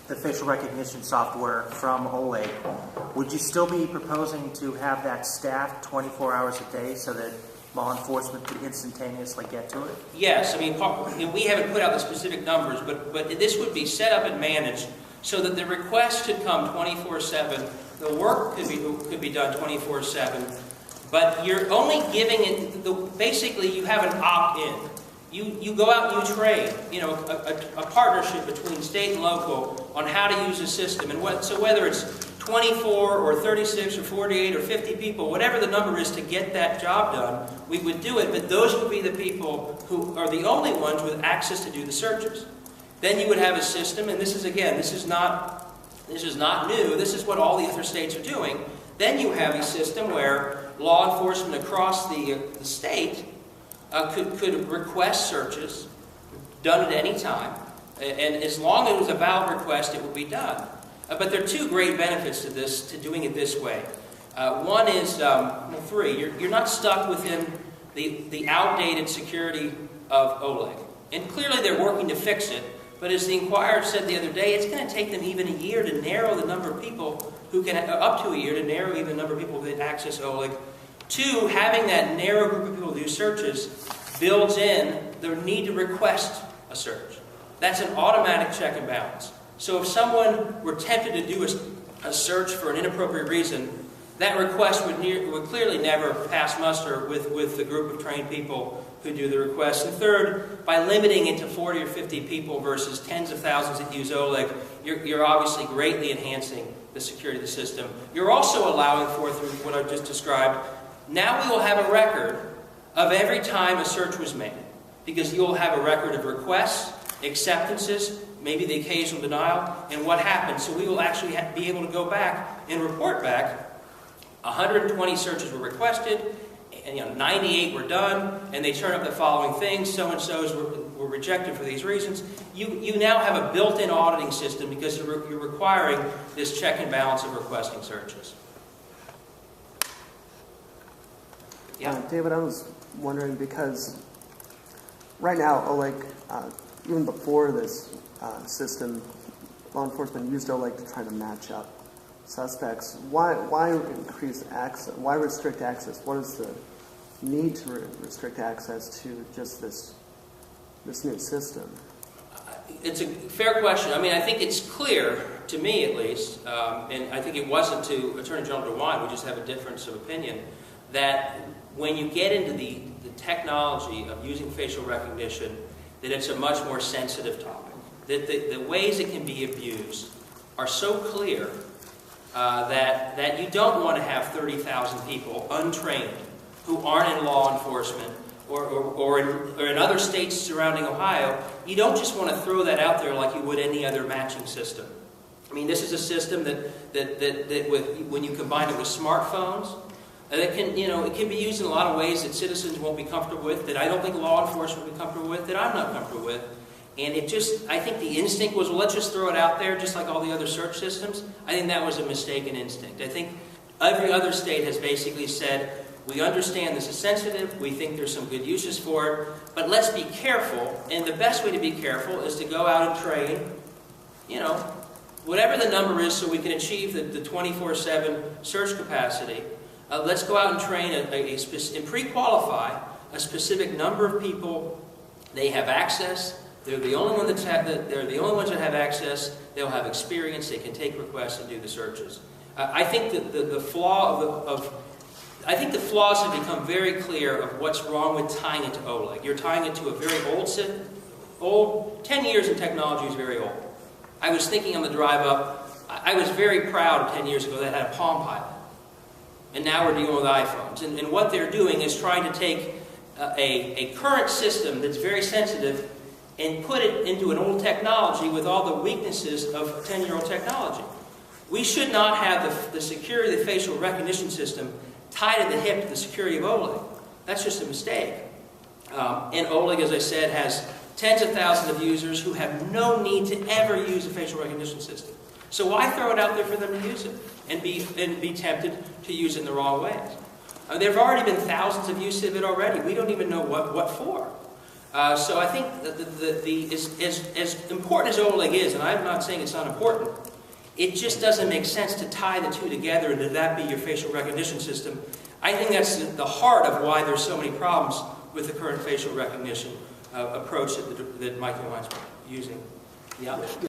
the facial recognition software from Oleg, would you still be proposing to have that staffed 24 hours a day so that law enforcement could instantaneously get to it? Yes, I mean, we haven't put out the specific numbers, but this would be set up and managed so that the request could come 24/7, the work could be done 24/7, but you're only giving it, basically you have an opt-in. You go out and you trade, a partnership between state and local on how to use the system. And so whether it's 24 or 36 or 48 or 50 people, whatever the number is to get that job done, we would do it, but those would be the people who are the only ones with access to do the searches. Then you would have a system, and this is not new, this is what all the other states are doing. Then you have a system where law enforcement across the state could request searches done at any time, and as long as it was a valid request, it would be done. But there are two great benefits to this, to doing it this way. One is, three, you're not stuck within the outdated security of Oleg. And clearly they're working to fix it, but as the Inquirer said the other day, it's going to take them even a year to narrow the number of people who can, up to a year, to narrow even the number of people who can access Oleg. Two, having that narrow group of people do searches builds in the need to request a search. That's an automatic check and balance. So if someone were tempted to do a search for an inappropriate reason, that request would clearly never pass muster with the group of trained people who do the request. And third, by limiting it to 40 or 50 people versus tens of thousands that use Oleg, you're obviously greatly enhancing the security of the system. You're also allowing for, through what I've just described, now we will have a record of every time a search was made, because you'll have a record of requests, acceptances, maybe the occasional denial, and what happened. So we will actually be able to go back and report back 120 searches were requested, and 98 were done, and they turn up the following things, so-and-sos were rejected for these reasons. You now have a built-in auditing system because you're requiring this check and balance of requesting searches. Yeah. David, I was wondering, because right now, Oleg, even before this system, law enforcement used Oleg to try to match up suspects. Why increase access? Why restrict access? What is the need to restrict access to just this new system? It's a fair question. I mean, I think it's clear, to me at least, and I think it wasn't to Attorney General DeWine, we just have a difference of opinion, that when you get into the technology of using facial recognition, that it's a much more sensitive topic. That the ways it can be abused are so clear that you don't want to have 30,000 people untrained who aren't in law enforcement or in other states surrounding Ohio. You don't just want to throw that out there like you would any other matching system. I mean, this is a system that when you combine it with smartphones, it can be used in a lot of ways that citizens won't be comfortable with, that I don't think law enforcement will be comfortable with, that I'm not comfortable with. And I think the instinct was, well, let's just throw it out there, just like all the other search systems. I think that was a mistaken instinct. I think every other state has basically said, we understand this is sensitive, we think there's some good uses for it, but let's be careful, and the best way to be careful is to go out and train, whatever the number is so we can achieve the 24/7 search capacity. Let's go out and train and pre-qualify a specific number of people. They have access. They're the only ones that have access. They'll have experience. They can take requests and do the searches. I think that the flaws have become very clear of what's wrong with tying it to Oleg. You're tying it to a very old 10 years in technology is very old. I was thinking on the drive up, I was very proud 10 years ago that had a Palm Pilot. And now we're dealing with iPhones. And what they're doing is trying to take a current system that's very sensitive and put it into an old technology with all the weaknesses of 10-year-old technology. We should not have the security of the facial recognition system tied at the hip to the security of Oleg. That's just a mistake. And Oleg, as I said, has tens of thousands of users who have no need to ever use a facial recognition system. So why throw it out there for them to use it and be tempted to use it in the wrong ways? There have already been thousands of uses of it already. We don't even know what for. So I think as important as OLEG is, and I'm not saying it's not important, it just doesn't make sense to tie the two together and to that be your facial recognition system. I think that's the heart of why there's so many problems with the current facial recognition approach that Mike DeWine's using. Yeah.